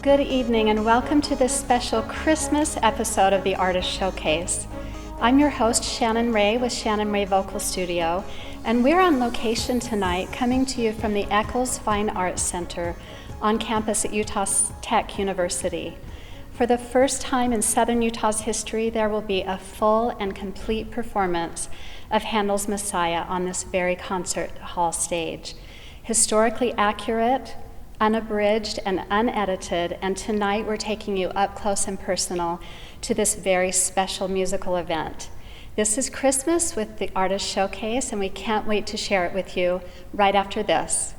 Good evening and welcome to this special Christmas episode of the Artist Showcase. I'm your host, Shannon Ray with Shannon Ray Vocal Studio, and we're on location tonight coming to you from the Eccles Fine Arts Center on campus at Utah Tech University. For the first time in Southern Utah's history, there will be a full and complete performance of Handel's Messiah on this very concert hall stage. Historically accurate, unabridged, and unedited, and tonight we're taking you up close and personal to this very special musical event. This is Christmas with the Artist Showcase, and we can't wait to share it with you right after this.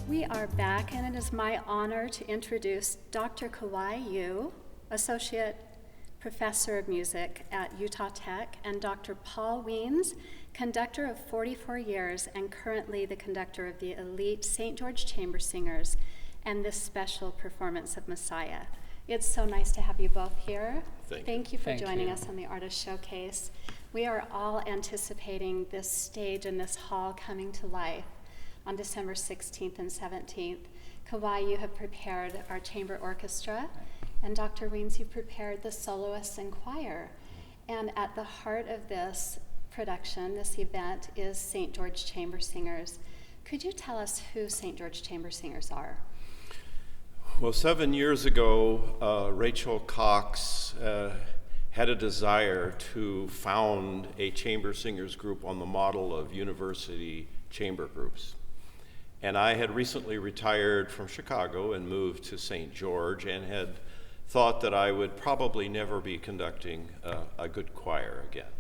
We are back, and it is my honor to introduce Dr. Kawai Yu, Associate Professor of Music at Utah Tech, and Dr. Paul Wiens, conductor of 44 years and currently the conductor of the elite St. George Chamber Singers and this special performance of Messiah. It's so nice to have you both here. Thank you for joining us on the Artist Showcase. We are all anticipating this stage and this hall coming to life on December 16th and 17th. Kawai, you have prepared our chamber orchestra, and Dr. Wiens, you prepared the soloists and choir. And at the heart of this production, this event, is St. George Chamber Singers. Could you tell us who St. George Chamber Singers are? Well, 7 years ago, Rachel Cox had a desire to found a chamber singers group on the model of university chamber groups. And I had recently retired from Chicago and moved to St. George and had thought that I would probably never be conducting a good choir again.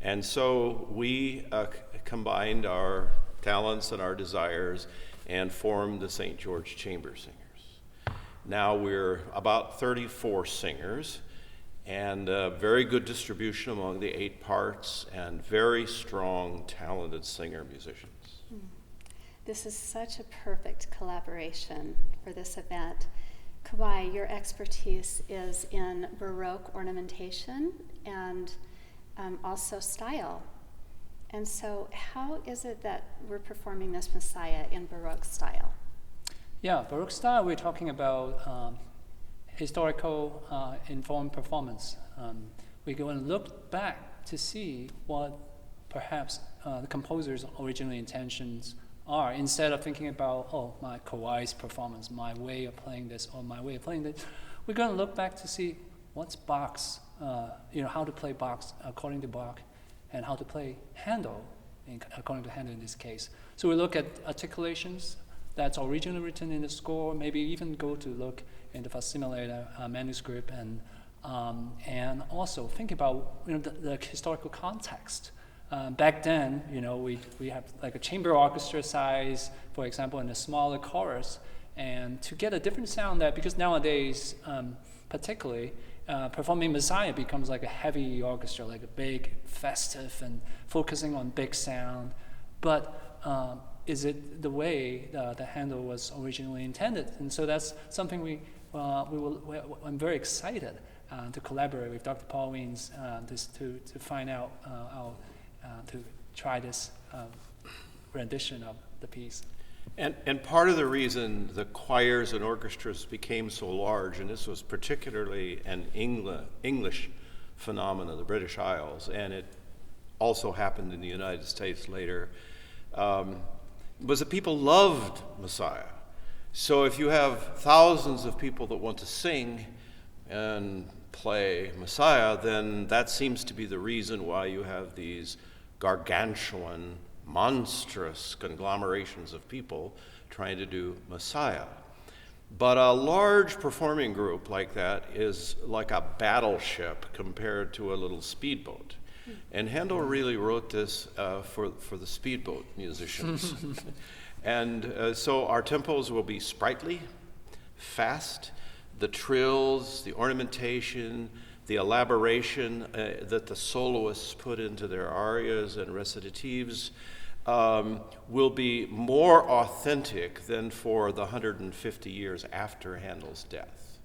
And so we combined our talents and our desires and formed the St. George Chamber Singers. Now we're about 34 singers and very good distribution among the 8 parts and very strong, talented singer-musicians. This is such a perfect collaboration for this event. Kawai, your expertise is in Baroque ornamentation and also style. And so how is it that we're performing this Messiah in Baroque style? Yeah, Baroque style, we're talking about historical informed performance. We're going to look back to see what perhaps the composer's original intentions are, instead of thinking about, my Kawai's performance, my way of playing this, or my way of playing that. We're going to look back to see what's Bach's, how to play Bach according to Bach, and how to play Handel, according to Handel in this case. So we look at articulations that's originally written in the score, maybe even go to look in the facsimile manuscript, and also think about the historical context. Back then, we have like a chamber orchestra size, for example, and a smaller chorus, and to get a different sound because nowadays, particularly, performing Messiah becomes like a heavy orchestra, like a big, festive, and focusing on big sound. But is it the way that Handel was originally intended? And so that's something I'm very excited to collaborate with Dr. Paul Wiens to find out to try this rendition of the piece. And part of the reason the choirs and orchestras became so large, and this was particularly an English phenomenon, the British Isles, and it also happened in the United States later, was that people loved Messiah. So if you have thousands of people that want to sing and play Messiah, then that seems to be the reason why you have these gargantuan, monstrous conglomerations of people trying to do Messiah. But a large performing group like that is like a battleship compared to a little speedboat. And Handel really wrote this for the speedboat musicians. And so our tempos will be sprightly, fast, the trills, the ornamentation, the elaboration that the soloists put into their arias and recitatives will be more authentic than for the 150 years after Handel's death.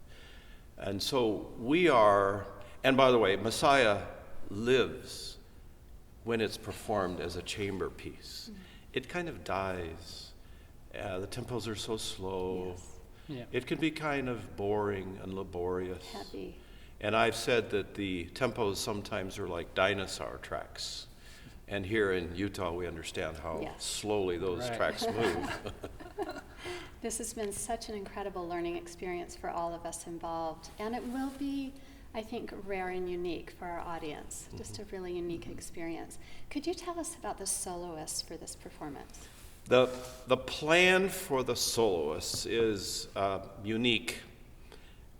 And so we are, and by the way, Messiah lives when it's performed as a chamber piece. It kind of dies. The tempos are so slow. Yes. Yeah. It can be kind of boring and laborious. Heavy. And I've said that the tempos sometimes are like dinosaur tracks. And here in Utah, we understand how Yes. slowly those Right. tracks move. This has been such an incredible learning experience for all of us involved, and it will be, I think, rare and unique for our audience, just a really unique experience. Could you tell us about the soloists for this performance? The plan for the soloists is unique,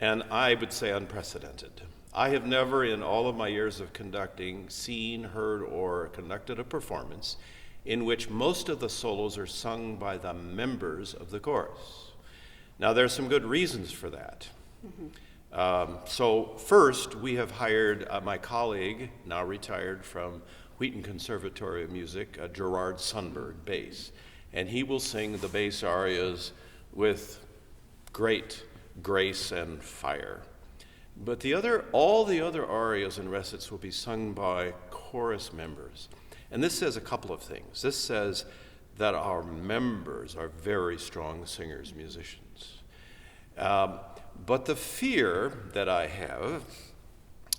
and I would say unprecedented. I have never, in all of my years of conducting, seen, heard, or conducted a performance in which most of the solos are sung by the members of the chorus. Now, there's some good reasons for that. So first, we have hired my colleague, now retired from Wheaton Conservatory of Music, Gerard Sundberg, bass. And he will sing the bass arias with great grace and fire. But all the other arias and recits will be sung by chorus members. And this says a couple of things. This says that our members are very strong singers, musicians. But the fear that I have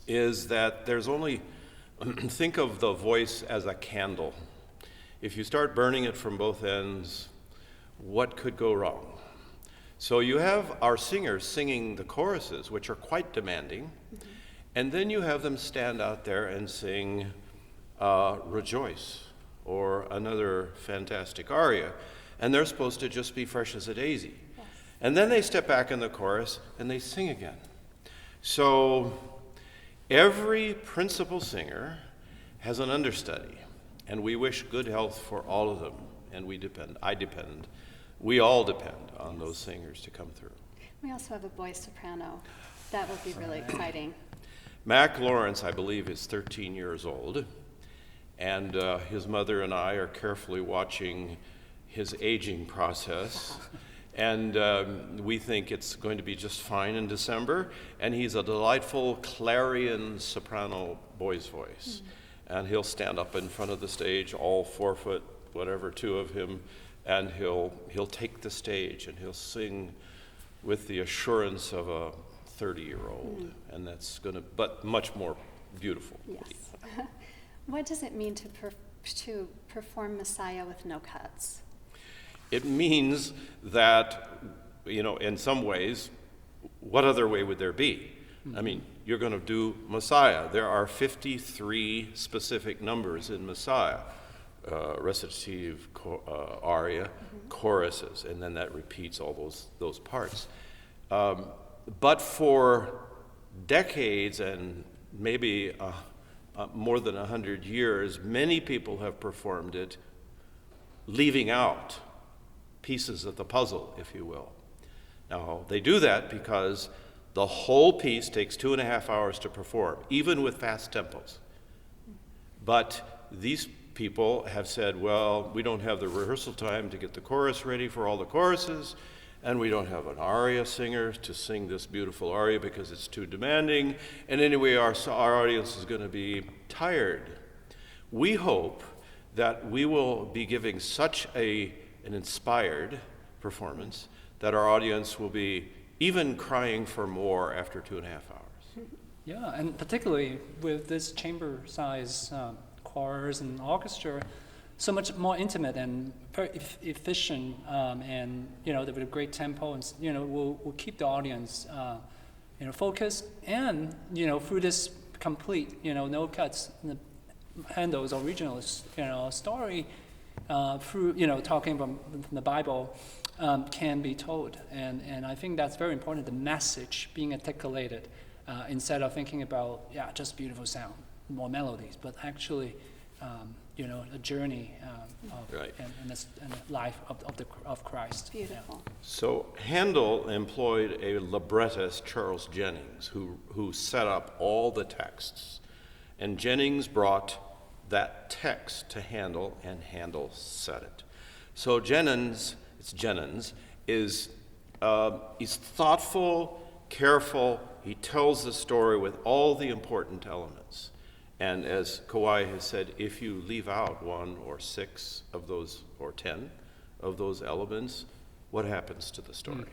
is that there's only, think of the voice as a candle. If you start burning it from both ends, what could go wrong? So you have our singers singing the choruses, which are quite demanding, and then you have them stand out there and sing Rejoice or another fantastic aria, and they're supposed to just be fresh as a daisy. Yes. And then they step back in the chorus and they sing again. So every principal singer has an understudy, and we wish good health for all of them, and we all depend on those singers to come through. We also have a boy soprano. That will be really exciting. Mac Lawrence, I believe, is 13 years old, and his mother and I are carefully watching his aging process, and we think it's going to be just fine in December, and he's a delightful clarion soprano boy's voice, and he'll stand up in front of the stage, all 4 foot, whatever, 2 of him, and he'll take the stage and he'll sing with the assurance of a 30-year-old, and that's going to, but much more beautiful. Yes. What does it mean to perform Messiah with no cuts? It means that, in some ways, what other way would there be? I mean, you're going to do Messiah. There are 53 specific numbers in Messiah. Recitative, aria, choruses, and then that repeats all those parts. But for decades and maybe more than 100 years, many people have performed it, leaving out pieces of the puzzle, if you will. Now, they do that because the whole piece takes 2.5 hours to perform, even with fast tempos. But these people have said, well, we don't have the rehearsal time to get the chorus ready for all the choruses, and we don't have an aria singer to sing this beautiful aria because it's too demanding, and anyway, our audience is going to be tired. We hope that we will be giving such an inspired performance that our audience will be even crying for more after 2.5 hours. Yeah, and particularly with this chamber size choirs and orchestra, so much more intimate and very efficient, and with a great tempo, and will keep the audience focused, and through this complete no cuts, Handel's original story, through talking from the Bible, can be told, and I think that's very important. The message being articulated, instead of thinking about just beautiful sound, more melodies, but actually, a journey Right. and the life of Christ. Beautiful. So Handel employed a librettist, Charles Jennings, who set up all the texts. And Jennings brought that text to Handel, and Handel said it. So Jennings is he's thoughtful, careful. He tells the story with all the important elements. And as Kawai has said, if you leave out 1 or 6 of those, or 10 of those elements, what happens to the story?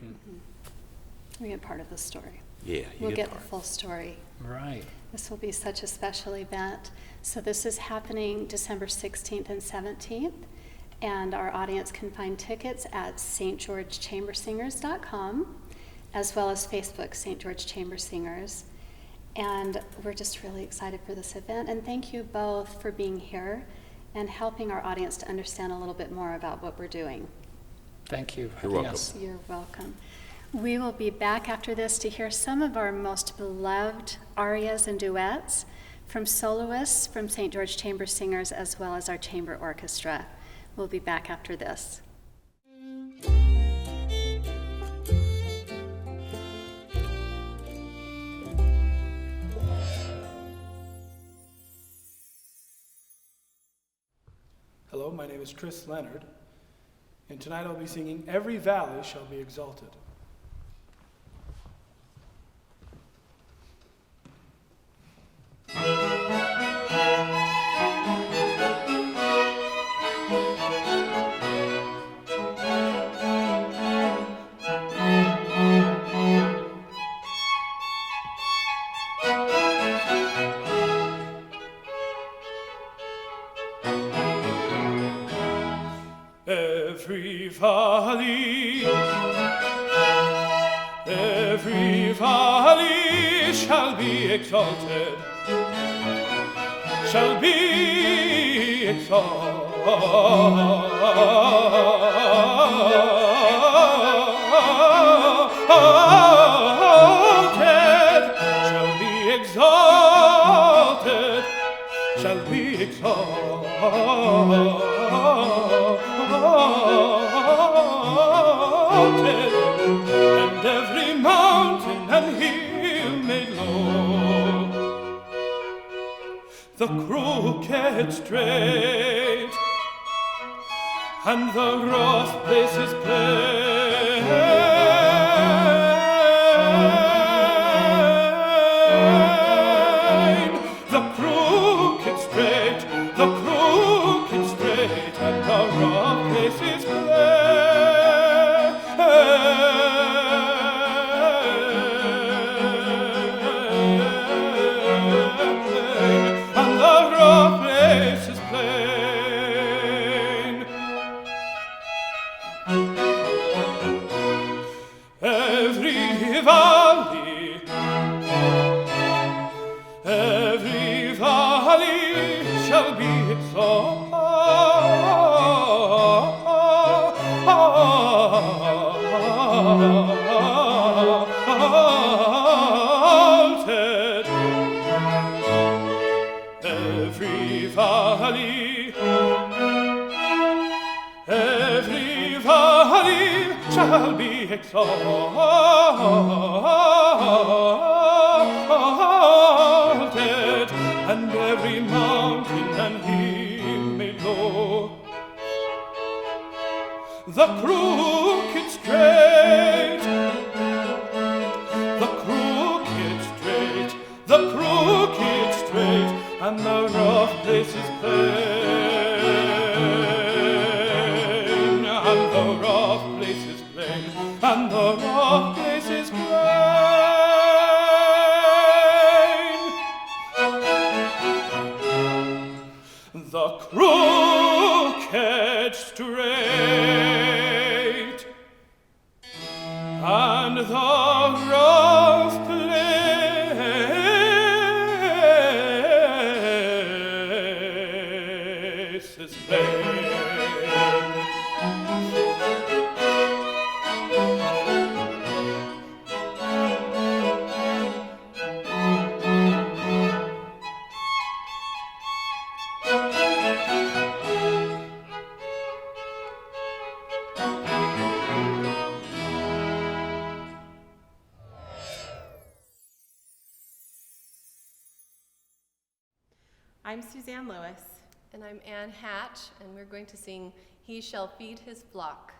We get part of the story. Yeah, We'll get the part. full story. Right. This will be such a special event. So this is happening December 16th and 17th, and our audience can find tickets at stgeorgechambersingers.com, as well as Facebook, St. George Chamber Singers. And we're just really excited for this event, and thank you both for being here and helping our audience to understand a little bit more about what we're doing. Thank you for You're having welcome. us. You're welcome. We will be back after this to hear some of our most beloved arias and duets from soloists from St. George Chamber Singers, as well as our chamber orchestra. We'll be back after this. Hello, my name is Chris Leonard, and tonight I'll be singing Every Valley Shall Be Exalted. Every valley shall be exalted, shall be exalted, shall be exalted. And every mountain and hill made low, the crooked straight, and the rough places plain. The crooked straight, the crooked straight, and the rough places plain. And the rough places plain. Every valley shall be exalted. Every valley shall be exalted, and every mountain and hill made low. The crooked straight, the crooked straight, the crooked straight, and the rough places plain, and the rough places plain, and the rough places plain. The crooked straight, and the rough places plain. I'm Suzanne Lewis. And I'm Ann Hatch, and we're going to sing He Shall Feed His Flock.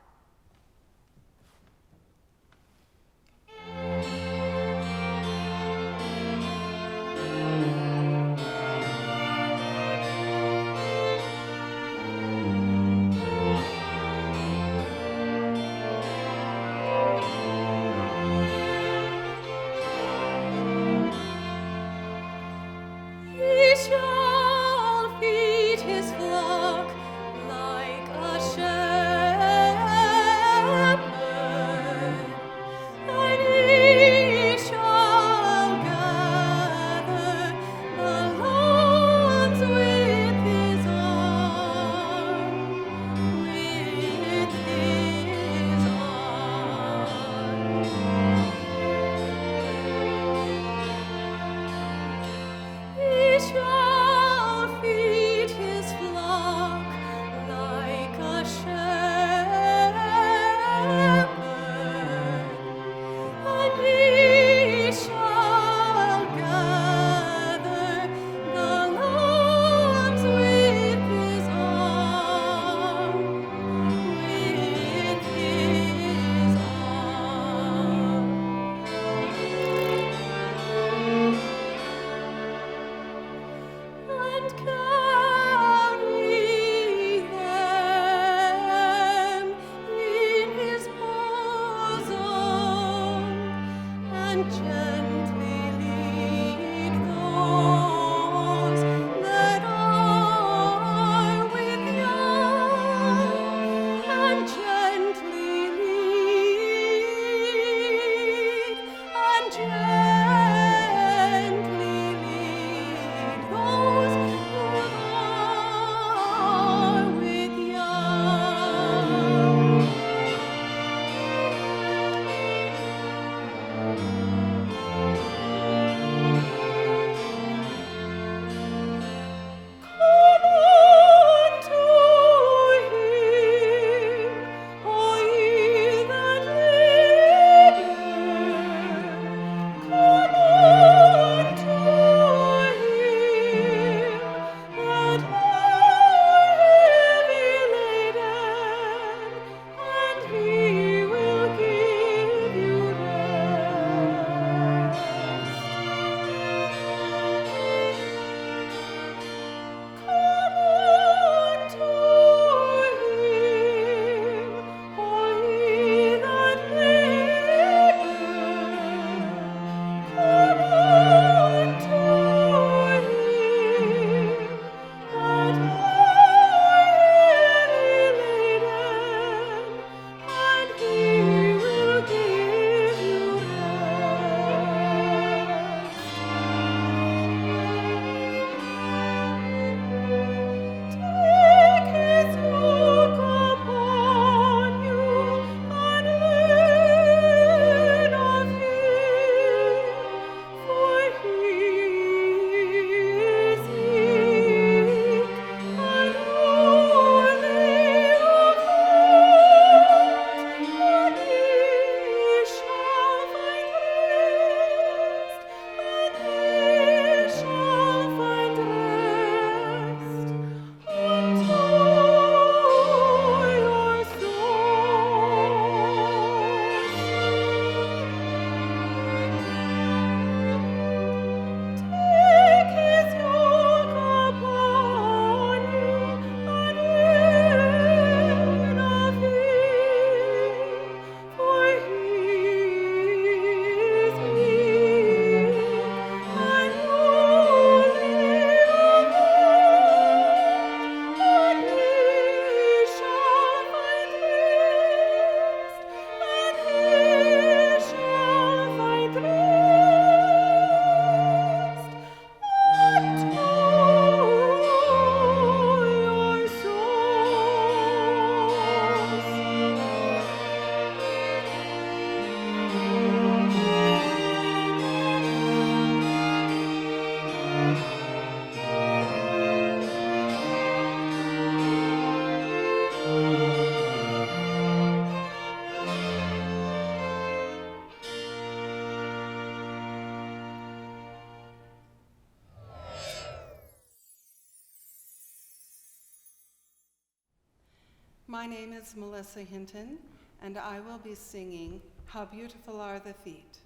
My name is Melissa Hinton, and I will be singing How Beautiful Are the Feet.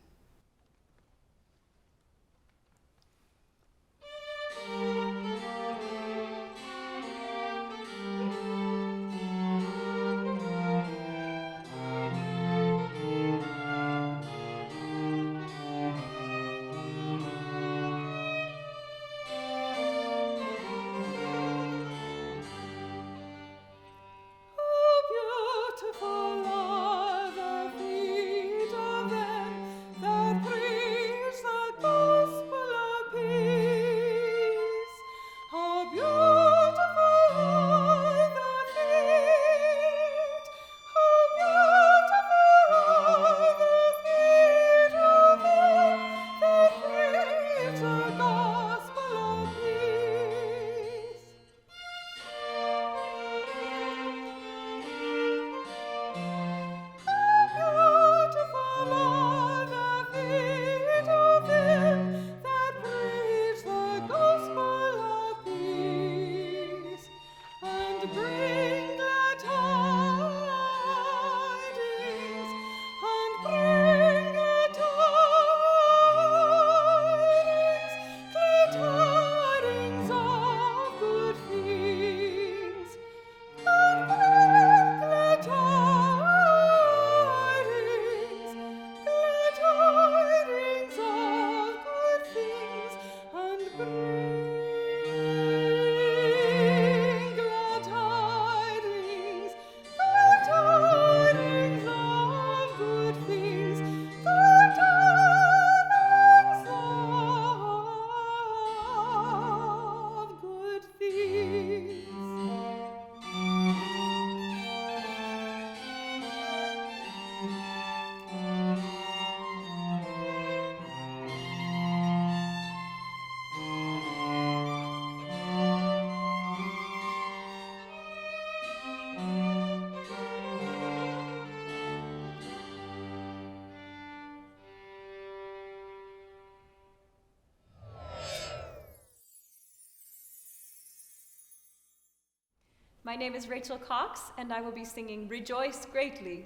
My name is Rachel Cox, and I will be singing Rejoice Greatly.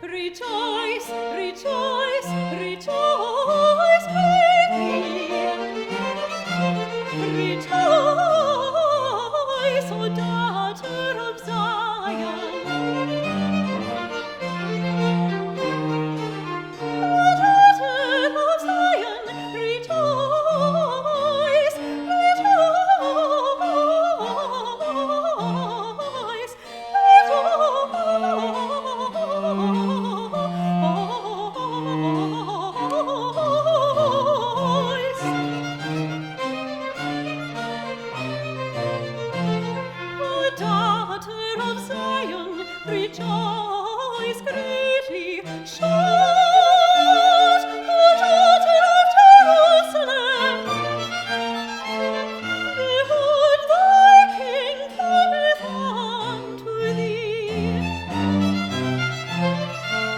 Rejoice, rejoice, rejoice greatly. Rejoice, O daughter of Zion. Daughter of Zion, rejoice, rejoice, rejoice. O daughter of Zion, rejoice greatly. Shout, O daughter of Jerusalem. Behold, thy King cometh unto thee.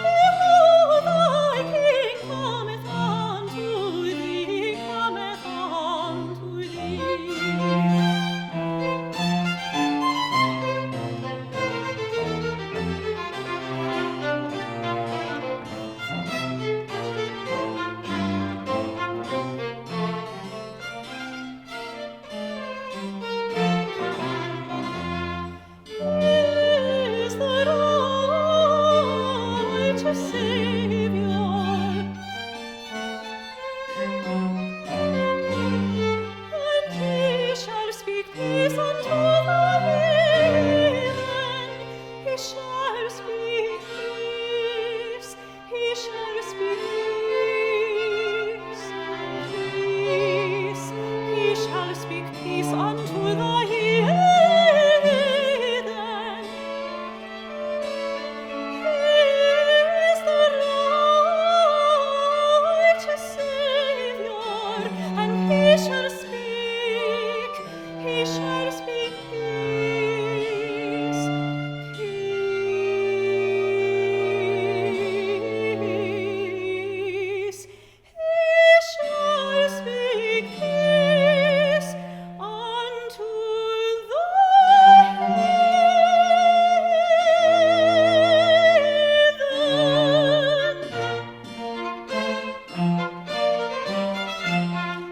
Behold, thy King cometh unto thee, cometh unto thee. Is the righteous Savior, and he shall speak peace unto the heathen. He shall speak peace, he shall speak peace, he shall speak peace unto the heathen. Is the righteous Savior, and he shall speak peace, peace. He shall speak peace unto the heathen.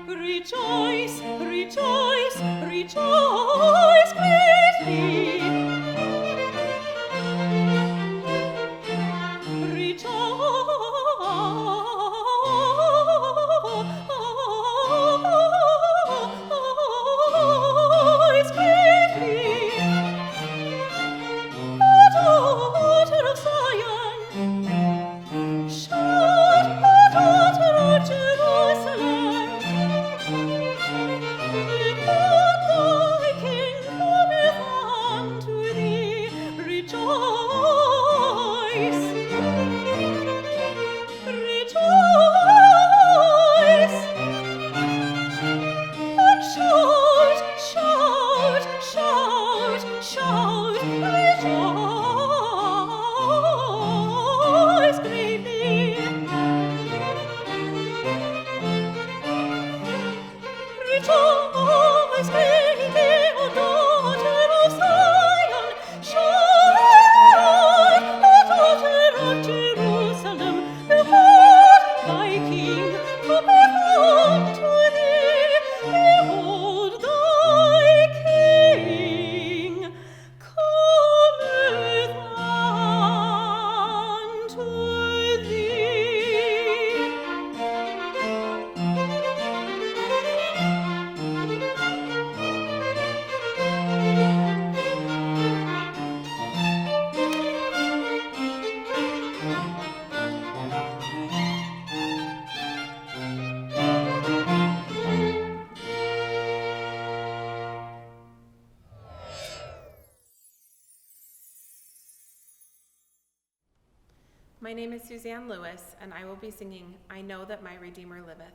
Rejoice, rejoice, rejoice greatly. Rejoice greatly. O daughter of Zion, shout, O daughter of Jerusalem. Behold, thy King cometh unto thee. Rejoice, rejoice, and shout, shout, shout, shout, rejoice greatly. Rejoice greatly, O daughter of Zion. Shout, O daughter of Jerusalem. Behold, thy King cometh unto thee. Behold, thy King cometh unto thee. My name is Suzanne Lewis, and I will be singing I Know That My Redeemer Liveth.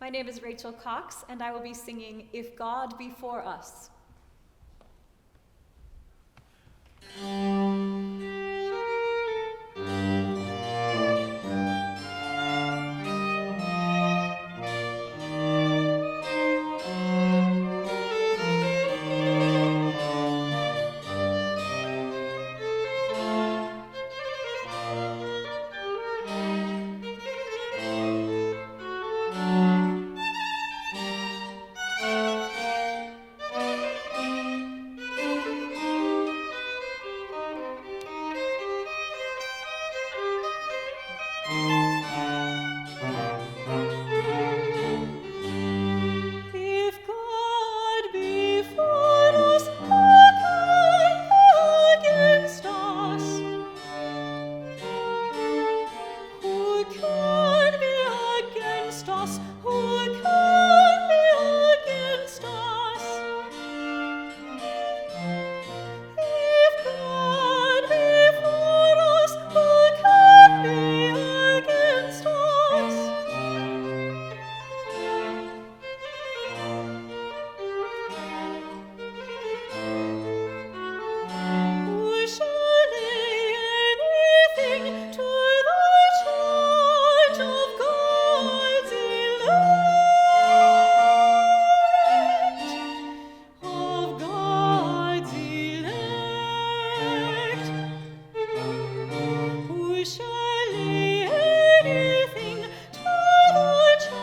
My name is Rachel Cox, and I will be singing If God Be For Us. If God be for us, who can be against us? Who can be against us? Who can be against us? If God be for us, who can be against us? Who shall lay anything to the charge of God's elect? Of God's elect? Who shall lay anything to the charge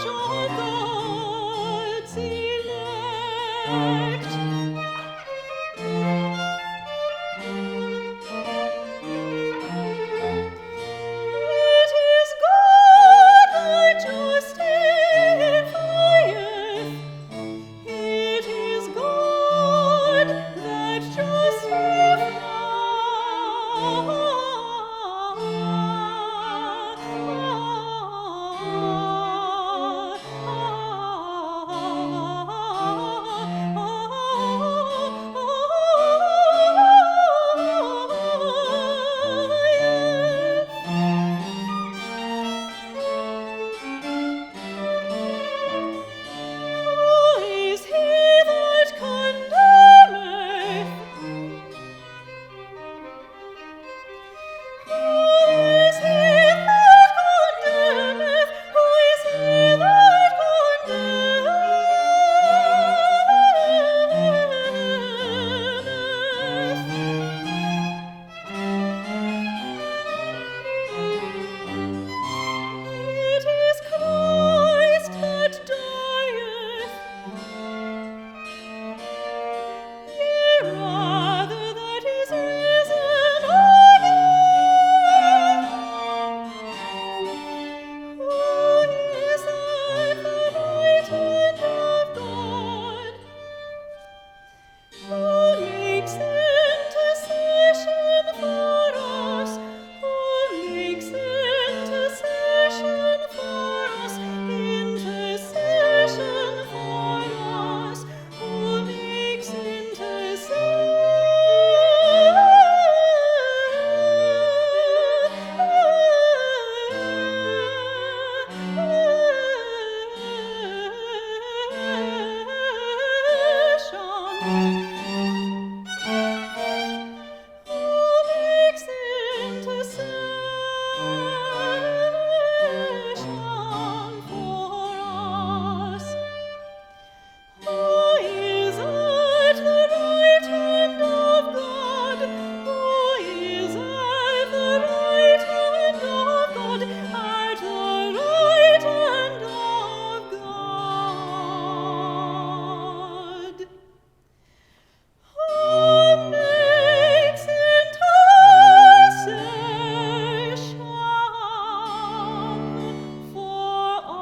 of God's elect? It is God that justifieth. It is God that Who is he that condemneth? Who is he that condemneth? Who is he that condemneth? It is Christ that dieth, yea, rather that is risen again, who is at the right hand of God, who makes intercession for us, who makes intercession for us, intercession for us, who makes intercession for us. Who is at the right hand of God? Who is at the right hand of God? At the right hand of God. Who makes intercession for us.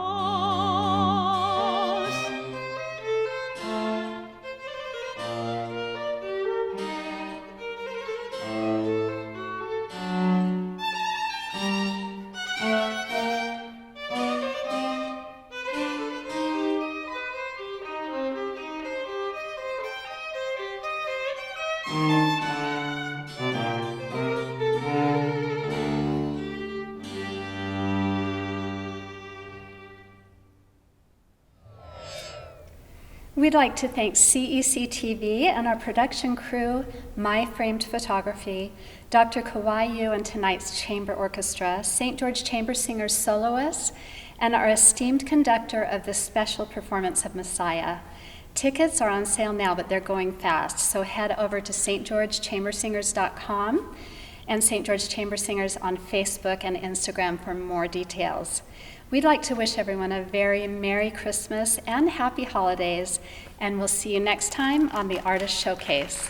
We'd like to thank CEC TV and our production crew, My Framed Photography, Dr. Kawai Yu and tonight's Chamber Orchestra, St. George Chamber Singers soloists, and our esteemed conductor of this special performance of Messiah. Tickets are on sale now, but they're going fast, so head over to stgeorgechambersingers.com and St. George Chamber Singers on Facebook and Instagram for more details. We'd like to wish everyone a very Merry Christmas and Happy Holidays, and we'll see you next time on the Artist Showcase.